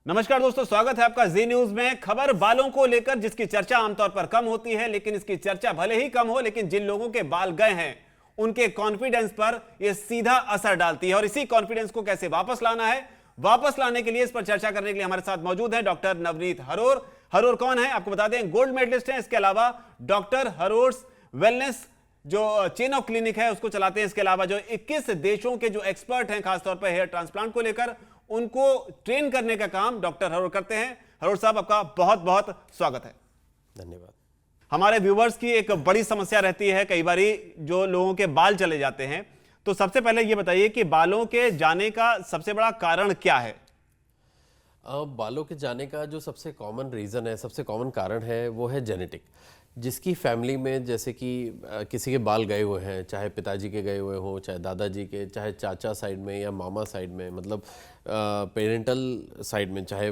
नमस्कार दोस्तों, स्वागत है आपका जी न्यूज में। खबर बालों को लेकर जिसकी चर्चा आमतौर पर कम होती है, लेकिन इसकी चर्चा भले ही कम हो, लेकिन जिन लोगों के बाल गए हैं उनके कॉन्फिडेंस पर यह सीधा असर डालती है। और इसी कॉन्फिडेंस को कैसे वापस लाना है, वापस लाने के लिए इस पर चर्चा करने के लिए हमारे साथ मौजूद है डॉक्टर नवनीत हरोर। हरोर कौन है आपको बता दें, गोल्ड मेडलिस्ट हैं। इसके अलावा डॉक्टर हरोर्स वेलनेस जो चेन ऑफ क्लिनिक है उसको चलाते हैं। इसके अलावा जो 21 देशों के जो एक्सपर्ट हैं खासतौर पर हेयर ट्रांसप्लांट को लेकर, उनको ट्रेन करने का काम डॉक्टर हरोर करते हैं। हरोर साहब, आपका बहुत बहुत स्वागत है। धन्यवाद। हमारे व्यूवर्स की एक बड़ी समस्या रहती है, कई बारी जो लोगों के बाल चले जाते हैं, तो सबसे पहले ये बताइए कि बालों के जाने का सबसे बड़ा कारण क्या है? बालों के जाने का जो सबसे कॉमन रीज़न है, सबसे कॉमन कारण है, वो है जेनेटिक। जिसकी फैमिली में जैसे कि किसी के बाल गए हुए हैं, चाहे पिताजी के गए हुए हों, चाहे दादाजी के, चाहे चाचा साइड में या मामा साइड में, मतलब पेरेंटल साइड में, चाहे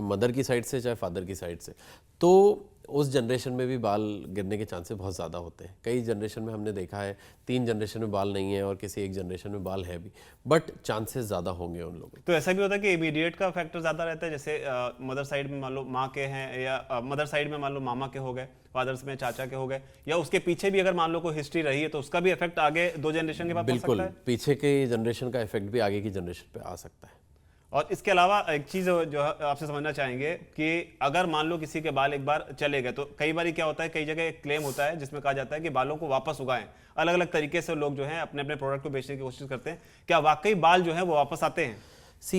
मदर की साइड से चाहे फादर की साइड से, तो उस जनरेशन में भी बाल गिरने के चांसेस बहुत ज़्यादा होते हैं। कई जनरेशन में हमने देखा है 3 जनरेशन में बाल नहीं है और किसी एक जनरेशन में बाल है भी, बट चांसेस ज़्यादा होंगे उन लोगों। तो ऐसा भी होता है कि इमीडिएट का फैक्टर ज़्यादा रहता है, जैसे मदर साइड में मान लो माँ के हैं, या मदर साइड में मान लो मामा के हो गए, फादर्स में चाचा के हो गए, या उसके पीछे भी अगर मान लो कोई हिस्ट्री रही है तो उसका भी इफेक्ट आगे 2 जनरेशन के बाद पड़ सकता है? बिल्कुल, पीछे के जनरेशन का इफेक्ट भी आगे की जनरेशन पे आ सकता है। और इसके अलावा एक चीज़ जो आपसे समझना चाहेंगे कि अगर मान लो किसी के बाल एक बार चले गए, तो कई बार क्या होता है, कई जगह एक क्लेम होता है जिसमें कहा जाता है कि बालों को वापस उगाएं। अलग अलग तरीके से लोग जो हैं अपने अपने प्रोडक्ट को बेचने की कोशिश करते हैं। क्या वाकई बाल जो है वो वापस आते हैं?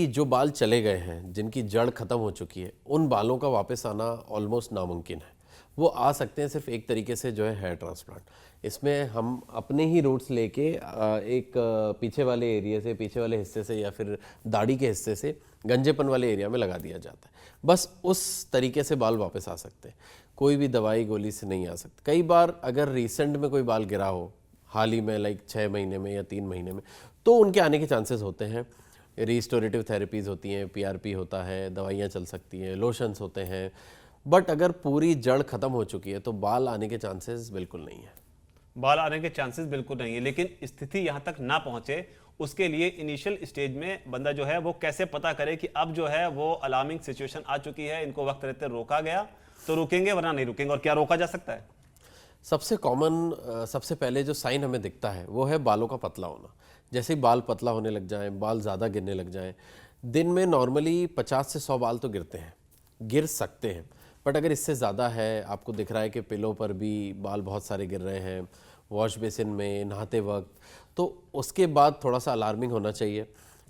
जो बाल चले गए हैं, जिनकी जड़ खत्म हो चुकी है, उन बालों का वापस आना ऑलमोस्ट नामुमकिन है। वो आ सकते हैं सिर्फ एक तरीके से, जो है हेयर ट्रांसप्लांट। इसमें हम अपने ही रूट्स लेके एक पीछे वाले एरिया से, पीछे वाले हिस्से से, या फिर दाढ़ी के हिस्से से गंजेपन वाले एरिया में लगा दिया जाता है। बस उस तरीके से बाल वापस आ सकते हैं, कोई भी दवाई गोली से नहीं आ सकते। कई बार अगर रिसेंट में कोई बाल गिरा हो, हाल ही में, लाइक 6 महीने में या 3 महीने में, तो उनके आने के चांसेस होते हैं। रिस्टोरेटिव थेरेपीज़ होती हैं, PRP होता है, दवाइयाँ चल सकती हैं, लोशंस होते हैं। बट अगर पूरी जड़ खत्म हो चुकी है तो बाल आने के चांसेस बिल्कुल नहीं है। बाल आने के चांसेस बिल्कुल नहीं है, लेकिन स्थिति यहाँ तक ना पहुंचे उसके लिए इनिशियल स्टेज में बंदा जो है वो कैसे पता करे कि अब जो है वो अलार्मिंग सिचुएशन आ चुकी है, इनको वक्त रहते रोका गया तो रुकेंगे वरना नहीं रुकेंगे, और क्या रोका जा सकता है? सबसे कॉमन, सबसे पहले जो साइन हमें दिखता है वो है बालों का पतला होना। जैसे ही बाल पतला होने लग जाएं, बाल ज़्यादा गिरने लग जाएं, दिन में नॉर्मली 50 से 100 बाल तो गिरते हैं, गिर सकते हैं। बट अगर इससे ज़्यादा है, आपको दिख रहा है कि पिलो पर भी बाल बहुत सारे गिर रहे हैं, वॉश बेसिन में नहाते वक्त, तो उसके बाद थोड़ा सा अलार्मिंग होना चाहिए।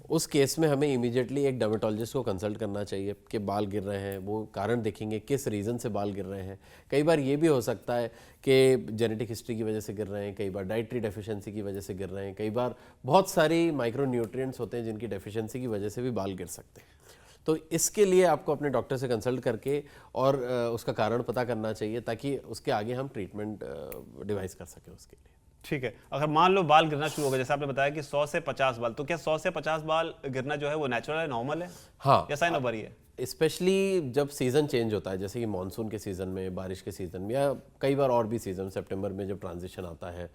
उस केस में हमें इमीडिएटली एक डर्मेटोलॉजिस्ट को कंसल्ट करना चाहिए कि बाल गिर रहे हैं, वो कारण देखेंगे किस रीज़न से बाल गिर रहे हैं। कई बार ये भी हो सकता है कि जेनेटिक हिस्ट्री की वजह से गिर रहे हैं, कई बार डाइटरी डेफिशिएंसी की वजह से गिर रहे हैं, कई बार बहुत सारी माइक्रो न्यूट्रिएंट्स होते हैं जिनकी डेफिशिएंसी की वजह से भी बाल गिर सकते हैं। तो इसके लिए आपको अपने डॉक्टर से कंसल्ट करके और उसका कारण पता करना चाहिए, ताकि उसके आगे हम ट्रीटमेंट डिवाइस कर सकें उसके लिए। ठीक है, अगर मान लो बाल गिरना शुरू हो गया, जैसे आपने बताया कि 100 से 50 बाल, तो क्या 100 से 50 बाल गिरना जो है वो नेचुरल है, नॉर्मल है? हाँ, या साइन ऑफ वरी है? स्पेशली जब सीज़न चेंज होता है, जैसे कि मानसून के सीज़न में, बारिश के सीज़न में, या कई बार और भी सीज़न, सितंबर में जब ट्रांजिशन आता है,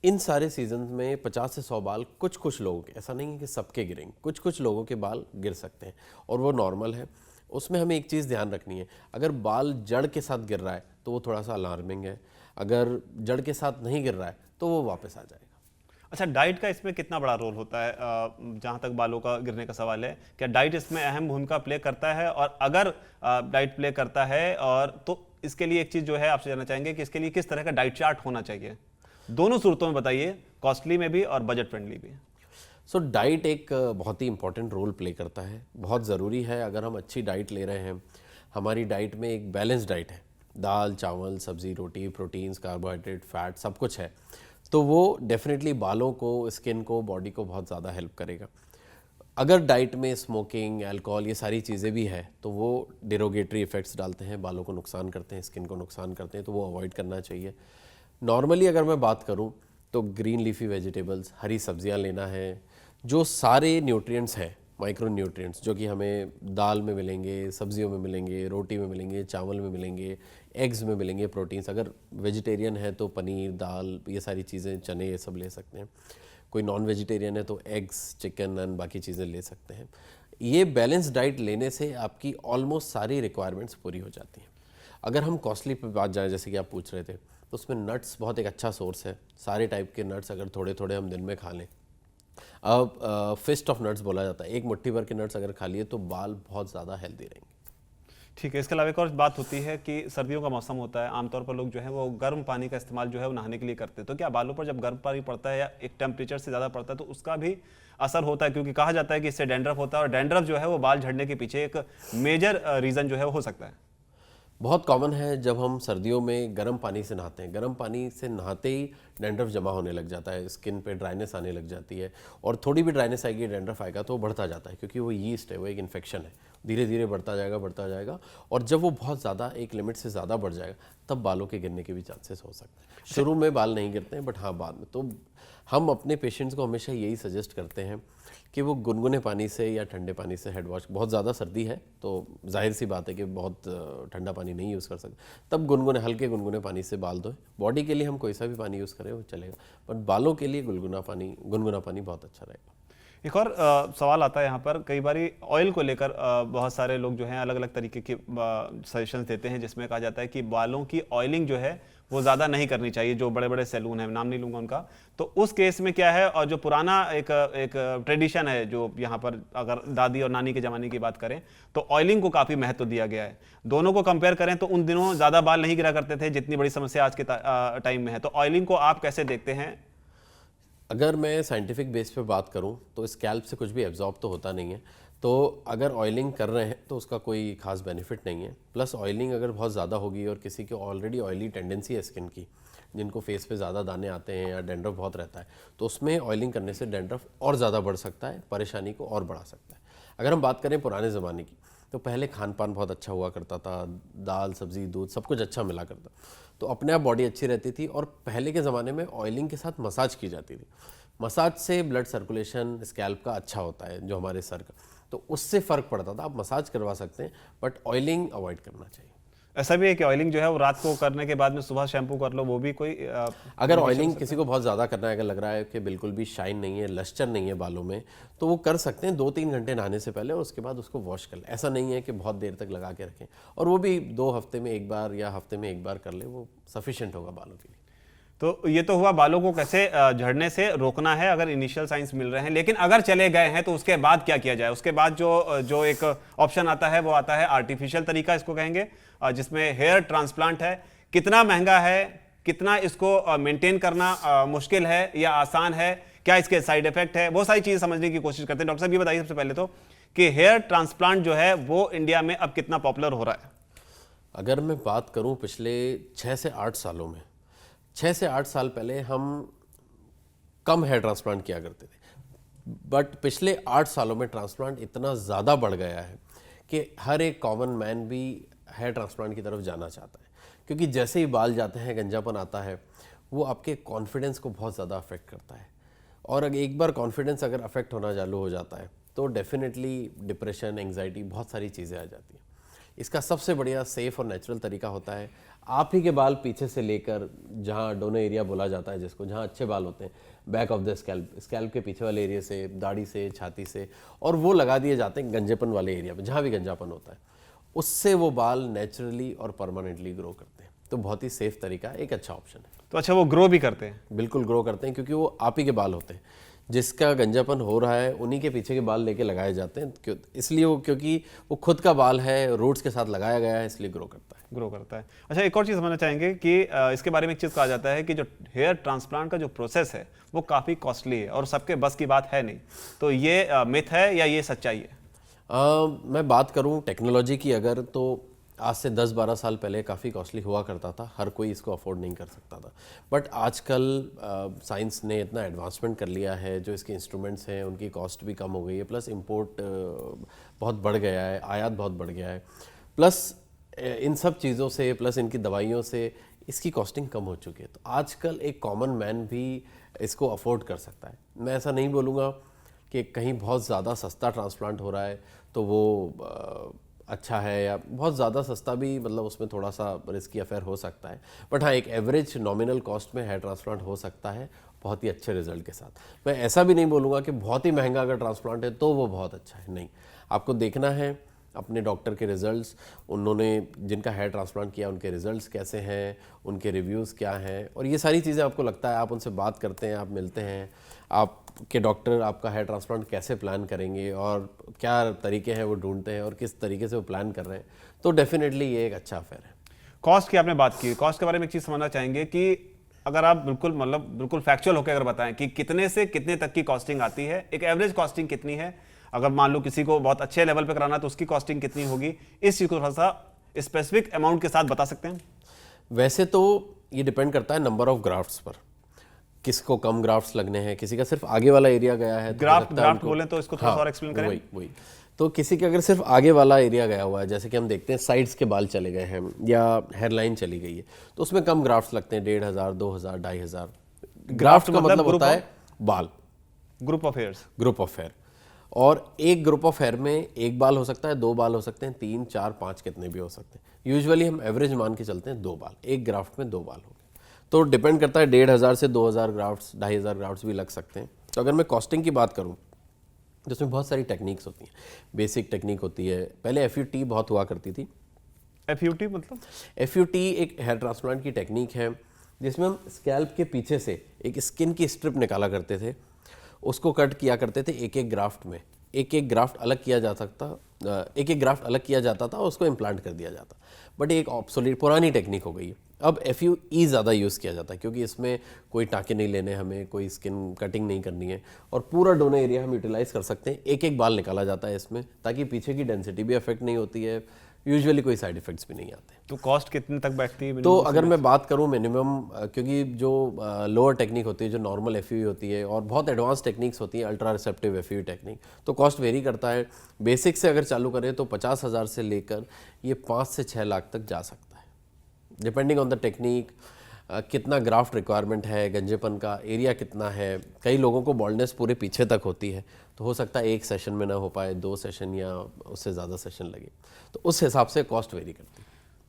इन सारे सीजन में 50 से 100 बाल कुछ लोगों के, ऐसा नहीं है कि सबके गिरेंगे, कुछ लोगों के बाल गिर सकते हैं और वो नॉर्मल है। उसमें हमें एक चीज़ ध्यान रखनी है, अगर बाल जड़ के साथ गिर रहा है तो वो थोड़ा सा अलार्मिंग है, अगर जड़ के साथ नहीं गिर रहा है तो वो वापस आ जाएगा। अच्छा, डाइट का इसमें कितना बड़ा रोल होता है? जहाँ तक बालों का गिरने का सवाल है, क्या डाइट इसमें अहम भूमिका प्ले करता है? और अगर डाइट प्ले करता है और तो इसके लिए एक चीज़ जो है आपसे जानना चाहेंगे कि इसके लिए किस तरह का डाइट चार्ट होना चाहिए? दोनों सूरतों में बताइए, कॉस्टली में भी और बजट फ्रेंडली भी। डाइट एक बहुत ही इंपॉर्टेंट रोल प्ले करता है, बहुत ज़रूरी है। अगर हम अच्छी डाइट ले रहे हैं, हमारी डाइट में एक बैलेंस डाइट है, दाल चावल सब्ज़ी रोटी, प्रोटीन्स, कार्बोहाइड्रेट, फैट, सब कुछ है, तो वो डेफिनेटली बालों को, स्किन को, बॉडी को बहुत ज़्यादा हेल्प करेगा। अगर डाइट में स्मोकिंग, अल्कोहल, ये सारी चीज़ें भी है तो वो डिरोगेटरी इफ़ेक्ट्स डालते हैं, बालों को नुकसान करते हैं, स्किन को नुकसान करते हैं, तो वो अवॉइड करना चाहिए। नॉर्मली अगर मैं बात करूं तो ग्रीन लीफी वेजिटेबल्स, हरी सब्जियां लेना है, जो सारे न्यूट्रिएंट्स हैं, माइक्रो न्यूट्रिएंट्स, जो कि हमें दाल में मिलेंगे, सब्जियों में मिलेंगे, रोटी में मिलेंगे, चावल में मिलेंगे, एग्स में मिलेंगे प्रोटीन्स। अगर वेजिटेरियन है तो पनीर, दाल, ये सारी चीज़ें, चने, ये सब ले सकते हैं। कोई नॉन वेजिटेरियन है तो एग्स, चिकन एंड बाकी चीज़ें ले सकते हैं। ये बैलेंस डाइट लेने से आपकी ऑलमोस्ट सारी रिक्वायरमेंट्स पूरी हो जाती हैं। अगर हम कॉस्टली पे बात जाएँ, जैसे कि आप पूछ रहे थे, तो उसमें नट्स बहुत एक अच्छा सोर्स है। सारे टाइप के नट्स अगर थोड़े थोड़े हम दिन में खा लें, अब फिस्ट ऑफ नट्स बोला जाता है, एक मुट्ठी भर के नट्स अगर खा लिए तो बाल बहुत ज़्यादा हेल्दी रहेंगे। ठीक है। इसके अलावा एक और बात होती है कि सर्दियों का मौसम होता है, आमतौर पर लोग जो है वो गर्म पानी का इस्तेमाल जो है वो नहाने के लिए करते हैं। तो क्या बालों पर जब गर्म पानी पड़ता है या एक टेम्परेचर से ज़्यादा पड़ता है तो उसका भी असर होता है? क्योंकि कहा जाता है कि इससे डैंड्रफ होता है और डैंड्रफ जो है वो बाल झड़ने के पीछे एक मेजर रीज़न जो है वो हो सकता है। बहुत कॉमन है जब हम सर्दियों में गर्म पानी से नहाते हैं, गर्म पानी से नहाते ही डैंड्रफ जमा होने लग जाता है, स्किन पे ड्राइनेस आने लग जाती है, और थोड़ी भी ड्राइनेस आएगी, डैंड्रफ आएगा तो वो बढ़ता जाता है, क्योंकि वो यीस्ट है, वो एक इन्फेक्शन है, धीरे धीरे बढ़ता जाएगा, और जब वो बहुत ज़्यादा एक लिमिट से ज़्यादा बढ़ जाएगा तब बालों के गिरने के भी चांसेस हो सकते हैं। शुरू में बाल नहीं गिरते हैं, बट हाँ बाद में। तो हम अपने पेशेंट्स को हमेशा यही सजेस्ट करते हैं कि वो गुनगुने पानी से या ठंडे पानी से हेड वॉश, बहुत ज़्यादा सर्दी है तो जाहिर सी बात है कि बहुत ठंडा पानी नहीं यूज़ कर सकते, तब हल्के गुनगुने पानी से बाल धोएं। बॉडी के लिए हम कोई सा भी पानी यूज़ करें वो चलेगा, बट बालों के लिए गुनगुना पानी बहुत अच्छा रहेगा। एक और सवाल आता है यहाँ पर, कई बारी ऑयल को लेकर बहुत सारे लोग जो हैं अलग अलग तरीके के सजेशंस देते हैं, जिसमें कहा जाता है कि बालों की ऑयलिंग जो है वो ज़्यादा नहीं करनी चाहिए। जो बड़े बड़े सैलून हैं, नाम नहीं लूँगा उनका, तो उस केस में क्या है? और जो पुराना एक ट्रेडिशन है, जो यहाँ पर अगर दादी और नानी के ज़माने की बात करें तो ऑयलिंग को काफ़ी महत्व दिया गया है। दोनों को कंपेयर करें तो उन दिनों ज़्यादा बाल नहीं गिरा करते थे जितनी बड़ी समस्या आज के टाइम में है। तो ऑयलिंग को आप कैसे देखते हैं? अगर मैं साइंटिफिक बेस पे बात करूं तो स्कैल्प से कुछ भी एब्जॉर्ब तो होता नहीं है, तो अगर ऑयलिंग कर रहे हैं तो उसका कोई खास बेनिफिट नहीं है। प्लस ऑयलिंग अगर बहुत ज़्यादा होगी और किसी की ऑलरेडी ऑयली टेंडेंसी है स्किन की, जिनको फेस पे ज़्यादा दाने आते हैं या डैंड्रफ बहुत रहता है, तो उसमें ऑयलिंग करने से डैंड्रफ और ज़्यादा बढ़ सकता है, परेशानी को और बढ़ा सकता है। अगर हम बात करें पुराने ज़माने की, तो पहले खान पान बहुत अच्छा हुआ करता था, दाल सब्जी दूध सब कुछ अच्छा मिला करता, तो अपने आप बॉडी अच्छी रहती थी। और पहले के ज़माने में ऑयलिंग के साथ मसाज की जाती थी। मसाज से ब्लड सर्कुलेशन स्कैल्प का अच्छा होता है, जो हमारे सर का, तो उससे फ़र्क पड़ता था। आप मसाज करवा सकते हैं, बट ऑयलिंग अवॉइड करना चाहिए। ऐसा भी है कि ऑयलिंग जो है वो रात को करने के बाद में सुबह शैम्पू कर लो, वो भी कोई अगर ऑयलिंग किसी को बहुत ज़्यादा करना है, अगर लग रहा है कि बिल्कुल भी शाइन नहीं है, लस्टर नहीं है बालों में, तो वो कर सकते हैं 2-3 घंटे नहाने से पहले, और उसके बाद उसको वॉश कर लें। ऐसा नहीं है कि बहुत देर तक लगा के रखें, और वो भी 2 हफ्ते में एक बार या हफ्ते में एक बार कर ले, वो सफिशिएंट होगा बालों के लिए। तो ये तो हुआ बालों को कैसे झड़ने से रोकना है अगर इनिशियल साइंस मिल रहे हैं। लेकिन अगर चले गए हैं तो उसके बाद क्या किया जाए? उसके बाद जो एक ऑप्शन आता है वो आता है आर्टिफिशियल तरीका, इसको कहेंगे, जिसमें हेयर ट्रांसप्लांट है। कितना महंगा है, कितना इसको मेंटेन करना मुश्किल है या आसान है, क्या इसके साइड इफेक्ट है, वो सारी चीज़ें समझने की कोशिश करते हैं। डॉक्टर साहब ये बताइए सबसे पहले तो कि हेयर ट्रांसप्लांट जो है वो इंडिया में अब कितना पॉपुलर हो रहा है? अगर मैं बात करूं पिछले 6 से 8 सालों में, 6 से 8 साल पहले हम कम हेयर ट्रांसप्लांट किया करते थे, बट पिछले 8 सालों में ट्रांसप्लांट इतना ज़्यादा बढ़ गया है कि हर एक कॉमन मैन भी हेयर ट्रांसप्लांट की तरफ जाना चाहता है। क्योंकि जैसे ही बाल जाते हैं, गंजापन आता है, वो आपके कॉन्फिडेंस को बहुत ज़्यादा अफेक्ट करता है, और अगर एक बार कॉन्फिडेंस अगर अफेक्ट होना चालू हो जाता है तो डेफिनेटली डिप्रेशन, एंग्जाइटी, बहुत सारी चीज़ें आ जाती हैं। इसका सबसे बढ़िया सेफ और नेचुरल तरीका होता है, आप ही के बाल पीछे से लेकर, जहाँ डोनो एरिया बोला जाता है जिसको, जहाँ अच्छे बाल होते हैं, बैक ऑफ द स्कैल्प के पीछे वाले एरिया से, दाढ़ी से, छाती से, और वो लगा दिए जाते हैं गंजेपन वाले एरिया पे, जहाँ भी गंजापन होता है, उससे वो बाल नेचुरली और परमानेंटली ग्रो करते हैं। तो बहुत ही सेफ तरीका है, एक अच्छा ऑप्शन है। तो अच्छा, वो ग्रो भी करते हैं? बिल्कुल ग्रो करते हैं, क्योंकि वो आप ही के बाल होते हैं। जिसका गंजापन हो रहा है उन्हीं के पीछे के बाल लेके लगाए जाते हैं, इसलिए वो, क्योंकि वो खुद का बाल है, रूट्स के साथ लगाया गया है, इसलिए ग्रो करता है। अच्छा, एक और चीज़ समझना चाहेंगे कि इसके बारे में एक चीज़ कहा जाता है कि जो हेयर ट्रांसप्लांट का जो प्रोसेस है वो काफ़ी कॉस्टली है और सबके बस की बात है नहीं। तो ये मिथ है या ये सच्चाई है? मैं बात करूं टेक्नोलॉजी की अगर, तो आज से 10-12 साल पहले काफ़ी कॉस्टली हुआ करता था, हर कोई इसको अफोर्ड नहीं कर सकता था। बट आजकल साइंस ने इतना एडवांसमेंट कर लिया है, जो इसके इंस्ट्रूमेंट्स हैं उनकी कॉस्ट भी कम हो गई है, प्लस इंपोर्ट बहुत बढ़ गया है, आयात बहुत बढ़ गया है, प्लस इन सब चीज़ों से, प्लस इनकी दवाइयों से इसकी कॉस्टिंग कम हो चुकी है। तो आजकल एक कॉमन मैन भी इसको अफोर्ड कर सकता है। मैं ऐसा नहीं बोलूँगा कि कहीं बहुत ज़्यादा सस्ता ट्रांसप्लांट हो रहा है तो वो अच्छा है या बहुत ज़्यादा सस्ता भी, मतलब उसमें थोड़ा सा रिस्की अफेयर हो सकता है। बट हाँ, एक एवरेज नॉमिनल कॉस्ट में हेयर ट्रांसप्लांट हो सकता है बहुत ही अच्छे रिजल्ट के साथ। मैं ऐसा भी नहीं बोलूँगा कि बहुत ही महंगा अगर ट्रांसप्लांट है तो वो बहुत अच्छा है, नहीं। आपको देखना है अपने डॉक्टर के रिजल्ट्स, उन्होंने जिनका हेयर ट्रांसप्लांट किया उनके रिजल्ट्स कैसे हैं, उनके रिव्यूज़ क्या हैं, और ये सारी चीज़ें आपको लगता है, आप उनसे बात करते हैं, आप मिलते हैं, आपके डॉक्टर आपका हेयर ट्रांसप्लांट कैसे प्लान करेंगे और क्या तरीके हैं वो ढूंढते हैं और किस तरीके से वो प्लान कर रहे हैं, तो डेफिनेटली ये एक अच्छा अफेयर है। कॉस्ट की आपने बात की, कॉस्ट के बारे में एक चीज समझना चाहेंगे कि अगर आप बिल्कुल फैक्चुअल होकर अगर बताएं कि कितने से कितने तक की कॉस्टिंग आती है, एक एवरेज कॉस्टिंग कितनी है, अगर मान लो किसी को बहुत अच्छे लेवल पे कराना है तो उसकी कॉस्टिंग कितनी होगी, इस चीज को थोड़ा सा स्पेसिफिक अमाउंट के साथ बता सकते हैं? वैसे तो ये डिपेंड करता है नंबर ऑफ ग्राफ्ट्स पर, किसको कम ग्राफ्ट्स लगने हैं, किसी का सिर्फ आगे वाला एरिया गया है तो हो ग्राफ्ट सकता है ग्राफ्ट उनको- बोलें तो इसको थोड़ा सा और एक्सप्लेन करें। वही तो किसी के अगर सिर्फ आगे वाला एरिया गया हुआ है, जैसे कि हम देखते हैं साइड्स के बाल चले गए हैं या हेयरलाइन चली गई है, तो उसमें कम ग्राफ्ट्स लगते हैं, 1,500, 2,000, 2,500। ग्राफ्ट का मतलब होता है बाल, group of hairs. Group of hair. और एक ग्रुप ऑफ हेयर में एक बाल हो सकता है, 2 बाल हो सकते हैं, 3, 4, 5 कितने भी हो सकते हैं। यूजुअली हम एवरेज मान के चलते हैं 2 बाल, एक ग्राफ्ट में 2 बाल हो गए। तो डिपेंड करता है, 1,500 से 2,000 ग्राफ्ट्स, 2,500 ग्राफ्ट्स भी लग सकते हैं। तो अगर मैं कॉस्टिंग की बात करूं तो उसमें बहुत सारी टेक्निक्स होती हैं। बेसिक टेक्निक होती है, पहले FUT बहुत हुआ करती थी। FUT मतलब? FUT एक हेयर ट्रांसप्लांट की टेक्निक है जिसमें हम स्कैल्प के पीछे से एक स्किन की स्ट्रिप निकाला करते थे, उसको कट किया करते थे एक एक ग्राफ्ट में, एक एक ग्राफ्ट अलग किया जा सकता, एक एक ग्राफ्ट अलग किया जाता था और उसको इम्प्लांट कर दिया जाता। बट एक ऑब्सोलीट पुरानी टेक्निक हो गई है। अब FUE ज़्यादा यूज़ किया जाता है क्योंकि इसमें कोई टाँके नहीं लेने, हमें कोई स्किन कटिंग नहीं करनी है और पूरा डोनर एरिया हम यूटिलाइज कर सकते हैं। एक एक बाल निकाला जाता है इसमें, ताकि पीछे की डेंसिटी भी अफेक्ट नहीं होती है, यूजुअली कोई साइड इफेक्ट्स भी नहीं आते। तो कॉस्ट कितने तक बैठती है? तो अगर मैं बात करूं मिनिमम, क्योंकि जो लोअर टेक्निक होती है, जो नॉर्मल FUE होती है और बहुत एडवांस टेक्निक्स होती हैं, अल्ट्रा रिसेप्टिव FUE टेक्निक, तो कॉस्ट वेरी करता है। बेसिक से अगर चालू करें तो 50,000 से लेकर ये 5 से 6 लाख तक जा सकता है, डिपेंडिंग ऑन द टेक्निक, कितना ग्राफ्ट रिक्वायरमेंट है, गंजेपन का एरिया कितना है। कई लोगों को बॉल्डनेस पूरे पीछे तक होती है, तो हो सकता है एक सेशन में ना हो पाए, 2 सेशन या उससे ज़्यादा सेशन लगे, तो उस हिसाब से कॉस्ट वेरी करती है।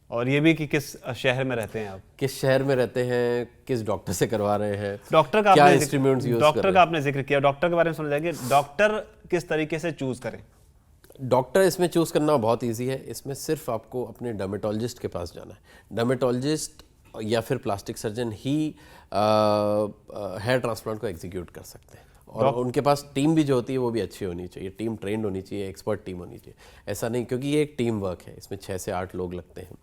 और ये भी कि किस शहर में रहते हैं आप, किस शहर में रहते हैं, किस डॉक्टर से करवा रहे हैं, डॉक्टर का क्या आपने इंस्ट्रूमेंट्स यूज कर डॉक्टर रहे का आपने जिक्र किया, डॉक्टर के बारे में समझ जाएंगे, डॉक्टर किस तरीके से चूज करें? हैं। डॉक्टर इसमें चूज़ करना बहुत ईजी है। इसमें सिर्फ आपको अपने डर्मेटोलॉजिस्ट के पास जाना है। डर्मेटोलॉजिस्ट या फिर प्लास्टिक सर्जन ही हेयर ट्रांसप्लांट को एग्जीक्यूट कर सकते हैं, और उनके पास टीम भी जो होती है वो भी अच्छी होनी चाहिए, टीम ट्रेंड होनी चाहिए, एक्सपर्ट टीम होनी चाहिए। ऐसा नहीं, क्योंकि ये एक टीम वर्क है, इसमें 6 से 8 लोग लगते हैं।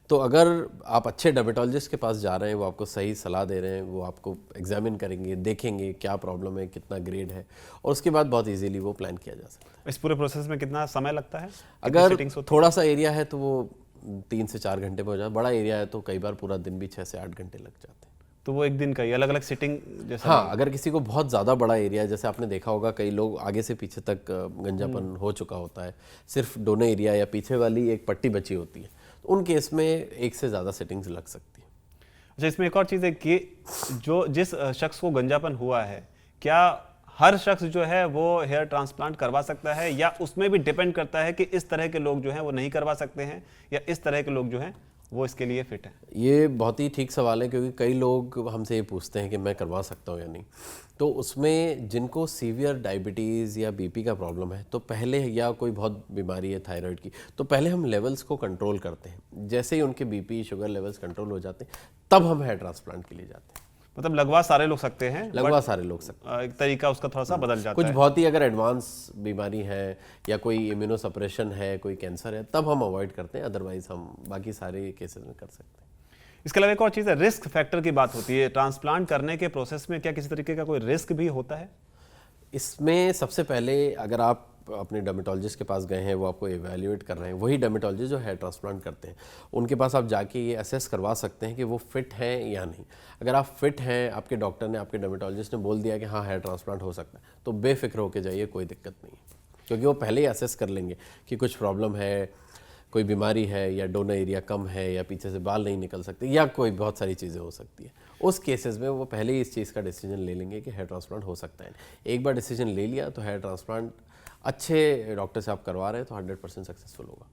तो अगर आप अच्छे डर्मेटोलॉजिस्ट के पास जा रहे हैं, वो आपको सही सलाह दे रहे हैं, वो आपको एग्जामिन करेंगे, देखेंगे क्या प्रॉब्लम है, कितना ग्रेड है, और उसके बाद बहुत इजीली वो प्लान किया जा सकता है। इस पूरे प्रोसेस में कितना समय लगता है? अगर थोड़ा सा एरिया है तो वो 3 से 4 घंटे में हो जाता है, बड़ा एरिया है तो कई बार पूरा दिन भी 6 से 8 घंटे लग जाते हैं। तो वो एक दिन का ही अलग अलग सिटिंग जैसा? हाँ, अगर किसी को बहुत ज़्यादा बड़ा एरिया है, जैसे आपने देखा होगा कई लोग आगे से पीछे तक गंजापन हो चुका होता है, सिर्फ डोने एरिया या पीछे वाली एक पट्टी बची होती है, तो उन केस में 1 से ज़्यादा सेटिंग्स लग सकती है। अच्छा, इसमें एक और चीज़ है कि जो जिस शख्स को गंजापन हुआ है, क्या हर शख्स जो है वो हेयर ट्रांसप्लांट करवा सकता है, या उसमें भी डिपेंड करता है कि इस तरह के लोग जो हैं वो नहीं करवा सकते हैं, या इस तरह के लोग जो हैं वो इसके लिए फिट हैं? ये बहुत ही ठीक सवाल है, क्योंकि कई लोग हमसे ये पूछते हैं कि मैं करवा सकता हूँ या नहीं। तो उसमें जिनको सीवियर डायबिटीज़ या BP का प्रॉब्लम है, तो पहले, या कोई बहुत बीमारी है थायराइड की, तो पहले हम लेवल्स को कंट्रोल करते हैं। जैसे ही उनके BP शुगर लेवल्स कंट्रोल हो जाते हैं, तब हम हेयर ट्रांसप्लांट के लिए जाते हैं। मतलब लगवा सारे लोग सकते हैं, लगवा सारे लोग सकते हैं। एक तरीका उसका थोड़ा सा बदल जाता कुछ है। बहुत ही अगर एडवांस बीमारी है या कोई इम्यूनोसप्रेशन है, कोई कैंसर है, तब हम अवॉइड करते हैं, अदरवाइज हम बाकी सारे केसेस में कर सकते हैं। इसके अलावा एक और चीज़ है, रिस्क फैक्टर की बात होती है। ट्रांसप्लांट करने के प्रोसेस में क्या किसी तरीके का कोई रिस्क भी होता है? इसमें सबसे पहले अगर आप अपने डर्मेटोलॉजिस्ट के पास गए हैं, वो आपको एवेल्युएट कर रहे हैं, वही डर्मेटोलॉजिस्ट जो हेयर ट्रांसप्लांट करते हैं, उनके पास आप जाके ये असेस करवा सकते हैं कि वो फिट हैं या नहीं। अगर आप फिट हैं, आपके डॉक्टर ने, आपके डर्मेटोलॉजिस्ट ने बोल दिया कि हाँ हेयर ट्रांसप्लांट हो सकता है, तो बेफिक्र होकर जाइए, कोई दिक्कत नहीं है, क्योंकि वो पहले ही असेस कर लेंगे कि कुछ प्रॉब्लम है, कोई बीमारी है, या डोनर एरिया कम है, या पीछे से बाल नहीं निकल सकते, या कोई बहुत सारी चीज़ें हो सकती है। उस केसेस में वो पहले ही इस चीज़ का डिसीजन ले लेंगे कि हेयर ट्रांसप्लांट हो सकता है। एक बार डिसीजन ले लिया तो हेयर ट्रांसप्लांट अच्छे डॉक्टर से आप करवा रहे हैं तो 100% सक्सेसफुल होगा।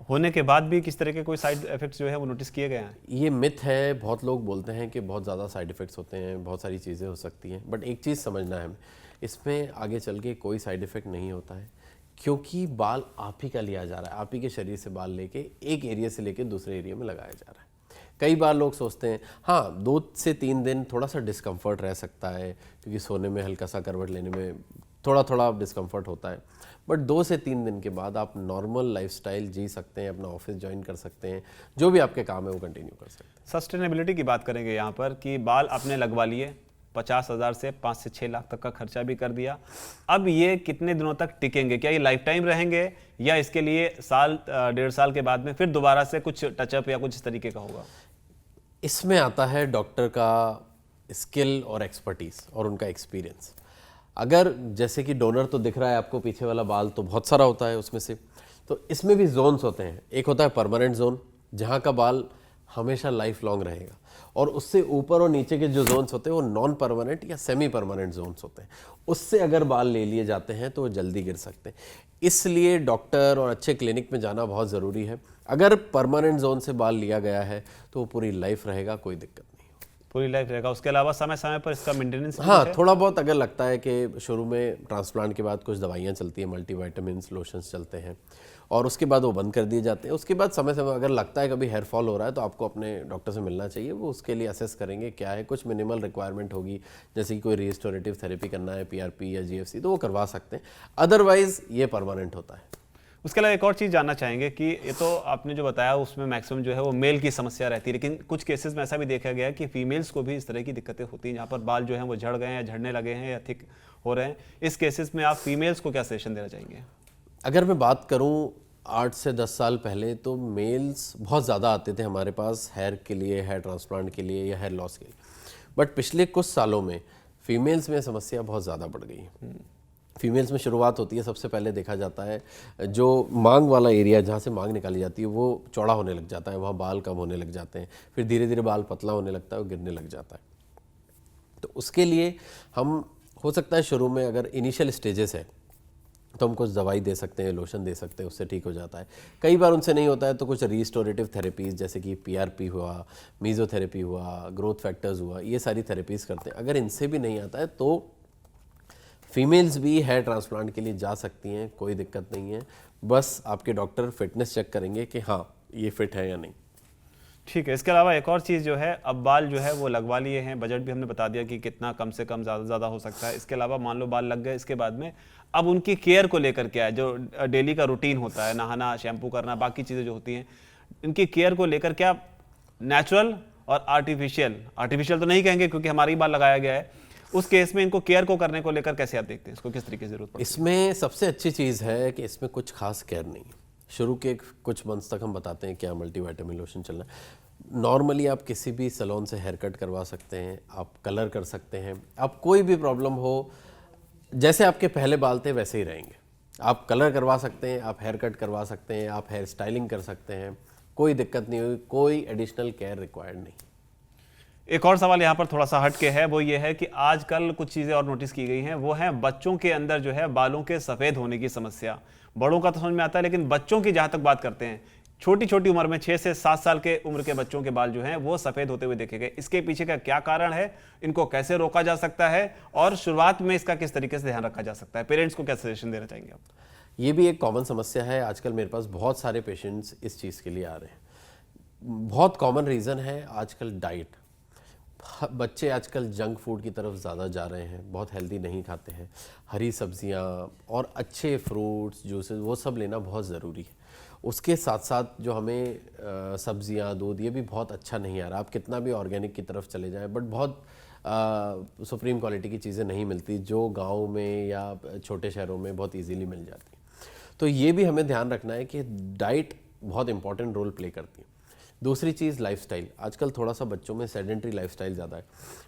होने के बाद भी किस तरह के कोई साइड इफेक्ट्स जो है वो नोटिस किए गए हैं? ये मिथ है, बहुत लोग बोलते हैं कि बहुत ज़्यादा साइड इफ़ेक्ट्स होते हैं, बहुत सारी चीज़ें हो सकती हैं, बट एक चीज़ समझना है हमें, इसमें आगे चल के कोई साइड इफ़ेक्ट नहीं होता है, क्योंकि बाल आप ही का लिया जा रहा है, आप ही के शरीर से बाल लेके एक एरिया से लेके दूसरे एरिया में लगाया जा रहा है। कई बार लोग सोचते हैं हाँ 2 से 3 दिन थोड़ा सा डिस्कम्फर्ट रह सकता है, क्योंकि सोने में हल्का सा करवट लेने में थोड़ा थोड़ा डिस्कम्फर्ट होता है, बट 2 से 3 दिन के बाद आप नॉर्मल लाइफस्टाइल जी सकते हैं, अपना ऑफिस ज्वाइन कर सकते हैं, जो भी आपके काम है वो कंटिन्यू कर सकते हैं। सस्टेनेबिलिटी की बात करेंगे यहाँ पर कि बाल आपने लगवा लिए, 50,000 से 5 से 6 लाख तक का खर्चा भी कर दिया, अब ये कितने दिनों तक टिकेंगे? क्या ये लाइफ टाइम रहेंगे या इसके लिए साल 1.5 साल के बाद में फिर दोबारा से कुछ टचअप या कुछ इस तरीके का होगा? इसमें आता है डॉक्टर का स्किल और एक्सपर्टीज़ और उनका एक्सपीरियंस। अगर जैसे कि डोनर तो दिख रहा है आपको, पीछे वाला बाल तो बहुत सारा होता है उसमें से, तो इसमें भी जोन्स होते हैं। एक होता है परमानेंट जोन, जहाँ का बाल हमेशा लाइफ लॉन्ग रहेगा, और उससे ऊपर और नीचे के जो जोन्स होते हैं वो नॉन परमानेंट या सेमी परमानेंट जोन्स होते हैं। उससे अगर बाल ले लिए जाते हैं तो वो जल्दी गिर सकते हैं, इसलिए डॉक्टर और अच्छे क्लिनिक में जाना बहुत ज़रूरी है। अगर परमानेंट जोन से बाल लिया गया है तो वो पूरी लाइफ रहेगा, कोई दिक्कत नहीं। पूरी लाइफ रहेगा। उसके अलावा समय समय पर इसका मेंटेनेंस हाँ, थोड़ा बहुत अगर लगता है कि शुरू में ट्रांसप्लांट के बाद कुछ दवाइयाँ चलती हैं, मल्टीविटामिन्स, लोशंस चलते हैं, और उसके बाद वो बंद कर दिए जाते हैं। उसके बाद समय समय अगर लगता है कभी हेयर फॉल हो रहा है तो आपको अपने डॉक्टर से मिलना चाहिए, वो उसके लिए असेस करेंगे क्या है। कुछ मिनिमल रिक्वायरमेंट होगी, जैसे कि कोई रिस्टोरेटिव थेरेपी करना है, PRP या GFC, तो वो करवा सकते हैं, अदरवाइज ये परमानेंट होता है। उसके अलावा एक और चीज़ जानना चाहेंगे कि ये तो आपने जो बताया उसमें मैक्सिमम जो है वो मेल की समस्या रहती है, लेकिन कुछ केसेस में ऐसा भी देखा गया है कि फीमेल्स को भी इस तरह की दिक्कतें होती हैं, जहाँ पर बाल जो हैं वो झड़ गए हैं, झड़ने लगे हैं या थिक हो रहे हैं। इस केसेस में आप फीमेल्स को क्या सजेशन देना चाहेंगे? अगर मैं बात करूं 8 से 10 साल पहले, तो मेल्स बहुत ज़्यादा आते थे हमारे पास हेयर के लिए, हेयर ट्रांसप्लांट के लिए या हेयर लॉस के लिए, बट पिछले कुछ सालों में फीमेल्स में समस्या बहुत ज़्यादा बढ़ गई है। फीमेल्स में शुरुआत होती है, सबसे पहले देखा जाता है जो मांग वाला एरिया जहाँ से मांग निकाली जाती है वो चौड़ा होने लग जाता है, वहाँ बाल कम होने लग जाते हैं, फिर धीरे धीरे बाल पतला होने लगता है और गिरने लग जाता है। तो उसके लिए हम, हो सकता है शुरू में अगर इनिशियल स्टेजेस है तो हम कुछ दवाई दे सकते हैं, लोशन दे सकते हैं, उससे ठीक हो जाता है। कई बार उनसे नहीं होता है तो कुछ रिस्टोरेटिव थेरेपीज़ जैसे कि PRP हुआ, मीज़ोथेरेपी हुआ, ग्रोथ फैक्टर्स हुआ, ये सारी थेरेपीज़ करते हैं। अगर इनसे भी नहीं आता है तो फीमेल्स भी हेयर ट्रांसप्लांट के लिए जा सकती हैं, कोई दिक्कत नहीं है। बस आपके डॉक्टर फिटनेस चेक करेंगे कि हाँ ये फिट है या नहीं। ठीक है। इसके अलावा एक और चीज़ जो है, अब बाल जो है वो लगवा लिए हैं, बजट भी हमने बता दिया कि कितना कम से कम ज़्यादा ज़्यादा हो सकता है। इसके अलावा मान लो बाल लग गए, इसके बाद में अब उनकी केयर को लेकर क्या है, जो डेली का रूटीन होता है, नहाना, शैम्पू करना, बाकी चीज़ें जो होती हैं, इनकी केयर को लेकर क्या नेचुरल और आर्टिफिशियल तो नहीं कहेंगे क्योंकि हमारी बाल लगाया गया है, उस केस में इनको केयर को करने को लेकर कैसे आप देखते हैं, इसको किस तरीके से जरूरत पड़ती है? इसमें सबसे अच्छी चीज़ है कि इसमें कुछ खास केयर नहीं है। शुरू के कुछ मंथ्स तक हम बताते हैं क्या मल्टीविटामिन लोशन चलना है। नॉर्मली आप किसी भी सैलून से हेयर कट करवा सकते हैं, आप कलर कर सकते हैं, आप कोई भी प्रॉब्लम हो, जैसे आपके पहले बाल थे वैसे ही रहेंगे। आप कलर करवा सकते हैं, आप हेयर कट करवा सकते हैं, आप हेयर स्टाइलिंग कर सकते हैं, कोई दिक्कत नहीं होगी, कोई एडिशनल केयर रिक्वायर्ड नहीं। एक और सवाल यहाँ पर थोड़ा सा हट के है, वो ये है कि आजकल कुछ चीज़ें और नोटिस की गई हैं, वो है बच्चों के अंदर जो है बालों के सफ़ेद होने की समस्या। बड़ों का तो समझ में आता है, लेकिन बच्चों की जहाँ तक बात करते हैं, छोटी छोटी उम्र में 6 से 7 साल के उम्र के बच्चों के बाल जो हैं वो सफ़ेद होते हुए देखे गए। इसके पीछे का क्या कारण है, इनको कैसे रोका जा सकता है और शुरुआत में इसका किस तरीके से ध्यान रखा जा सकता है? पेरेंट्स को क्या सजेशन देना चाहेंगे आप? ये भी एक कॉमन समस्या है। आजकल मेरे पास बहुत सारे पेशेंट्स इस चीज़ के लिए आ रहे हैं। बहुत कॉमन रीज़न है आजकल डाइट। बच्चे आजकल जंक फूड की तरफ ज़्यादा जा रहे हैं, बहुत हेल्दी नहीं खाते हैं। हरी सब्जियां और अच्छे फ्रूट्स, जूसेस, वो सब लेना बहुत ज़रूरी है। उसके साथ साथ जो हमें सब्जियां, दूध, ये भी बहुत अच्छा नहीं आ रहा। आप कितना भी ऑर्गेनिक की तरफ चले जाएं, बट बहुत सुप्रीम क्वालिटी की चीज़ें नहीं मिलती जो गाँव में या छोटे शहरों में बहुत ईजीली मिल जाती। तो ये भी हमें ध्यान रखना है कि डाइट बहुत इंपॉर्टेंट रोल प्ले करती है। दूसरी चीज़ लाइफस्टाइल। आजकल थोड़ा सा बच्चों में सेडेंट्री लाइफस्टाइल ज़्यादा है।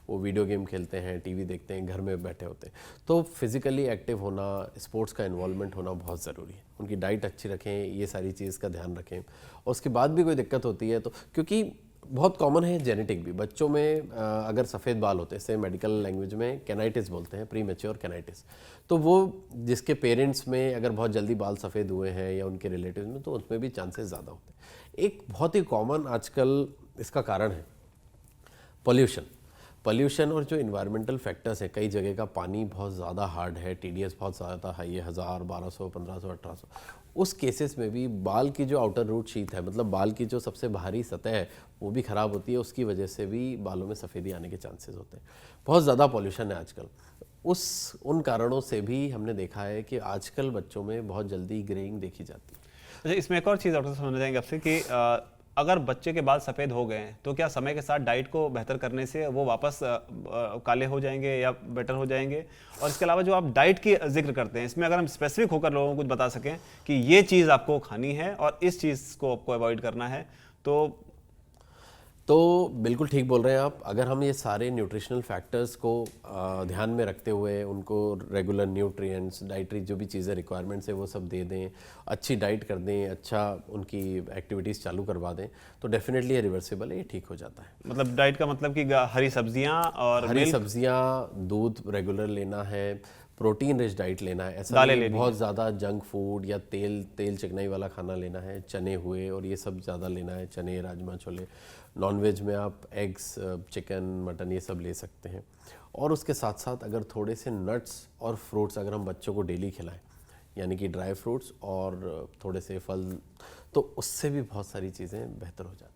वो वीडियो गेम खेलते हैं, टीवी देखते हैं, घर में बैठे होते हैं। तो फिज़िकली एक्टिव होना, स्पोर्ट्स का इन्वॉल्वमेंट होना बहुत ज़रूरी है। उनकी डाइट अच्छी रखें, ये सारी चीज़ का ध्यान रखें। और उसके बाद भी कोई दिक्कत होती है तो, क्योंकि बहुत कॉमन है जेनेटिक भी बच्चों में। अगर सफ़ेद बाल होते हैं, इसे मेडिकल लैंग्वेज में कैनाइटिस बोलते हैं, प्री मैच्योर कैनाइटिस, तो वो जिसके पेरेंट्स में अगर बहुत जल्दी बाल सफ़ेद हुए हैं या उनके रिलेटिव्स में, तो उसमें भी चांसेस ज़्यादा होते हैं। एक बहुत ही कॉमन आजकल इसका कारण है पॉल्यूशन और जो इन्वायरमेंटल फैक्टर्स हैं। कई जगह का पानी बहुत ज़्यादा हार्ड है, TDS बहुत ज़्यादा हाई है, 1000, 1200, 1500, 1800। उस केसेस में भी बाल की जो आउटर रूट शीट है, मतलब बाल की जो सबसे बाहरी सतह है, वो भी ख़राब होती है। उसकी वजह से भी बालों में सफ़ेदी आने के चांसेस होते हैं। बहुत ज़्यादा पॉल्यूशन है आजकल। उन कारणों से भी हमने देखा है कि आजकल बच्चों में बहुत जल्दी ग्रेइंग देखी जाती है। अच्छा, इसमें एक और चीज़ डॉक्टर समझना चाहेंगे आपसे कि अगर बच्चे के बाल सफ़ेद हो गए हैं तो क्या समय के साथ डाइट को बेहतर करने से वो वापस काले हो जाएंगे या बेटर हो जाएंगे? और इसके अलावा जो आप डाइट की जिक्र करते हैं, इसमें अगर हम स्पेसिफिक होकर लोगों को कुछ बता सकें कि ये चीज़ आपको खानी है और इस चीज़ को आपको अवॉइड करना है, तो बिल्कुल ठीक बोल रहे हैं आप। अगर हम ये सारे न्यूट्रिशनल फैक्टर्स को ध्यान में रखते हुए उनको रेगुलर न्यूट्रिएंट्स, डाइटरी जो भी चीज़ें रिक्वायरमेंट्स है वो सब दे दें, अच्छी डाइट कर दें, अच्छा उनकी एक्टिविटीज़ चालू करवा दें, तो डेफिनेटली ये रिवर्सिबल है, ये ठीक हो जाता है। मतलब डाइट का मतलब कि हरी सब्जियां और हरी सब्जियां, दूध रेगुलर लेना है, प्रोटीन रिच डाइट लेना है, ऐसा नहीं बहुत ज़्यादा जंक फूड या तेल चिकनाई वाला खाना लेना है। चने हुए और ये सब ज़्यादा लेना है, चने, राजमा, छोले। नॉनवेज में आप एग्स, चिकन, मटन ये सब ले सकते हैं। और उसके साथ साथ अगर थोड़े से नट्स और फ्रूट्स अगर हम बच्चों को डेली खिलाएं, यानी कि ड्राई फ्रूट्स और थोड़े से फल, तो उससे भी बहुत सारी चीज़ें बेहतर हो जाती हैं।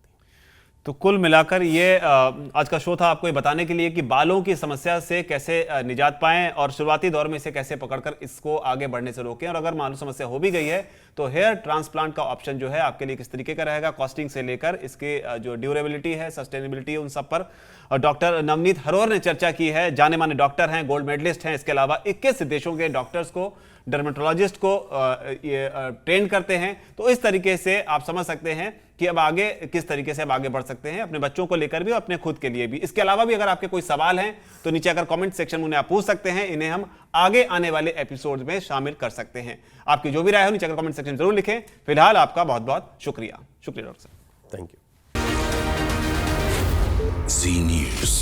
तो कुल मिलाकर ये आज का शो था आपको ये बताने के लिए कि बालों की समस्या से कैसे निजात पाएं और शुरुआती दौर में इसे कैसे पकड़कर इसको आगे बढ़ने से रोकें। और अगर मान लो समस्या हो भी गई है तो हेयर ट्रांसप्लांट का ऑप्शन जो है आपके लिए किस तरीके का रहेगा, कॉस्टिंग से लेकर इसके जो ड्यूरेबिलिटी है, सस्टेनेबिलिटी है, उन सब पर डॉक्टर नवनीत हरोर ने चर्चा की है। जाने माने डॉक्टर हैं, गोल्ड मेडलिस्ट हैं। इसके अलावा 21 देशों के डॉक्टर्स को, डर्मेटोलॉजिस्ट को ये ट्रेन करते हैं। तो इस तरीके से आप समझ सकते हैं कि अब आगे किस तरीके से अब आगे बढ़ सकते हैं, अपने बच्चों को लेकर भी और अपने खुद के लिए भी। इसके अलावा भी अगर आपके कोई सवाल हैं तो नीचे अगर कमेंट सेक्शन में उन्हें आप पूछ सकते हैं, इन्हें हम आगे आने वाले एपिसोड में शामिल कर सकते हैं। आपकी जो भी राय हो नीचे अगर कमेंट सेक्शन में जरूर लिखें। फिलहाल आपका बहुत बहुत शुक्रिया डॉक्टर साहब। Thank you. Z News.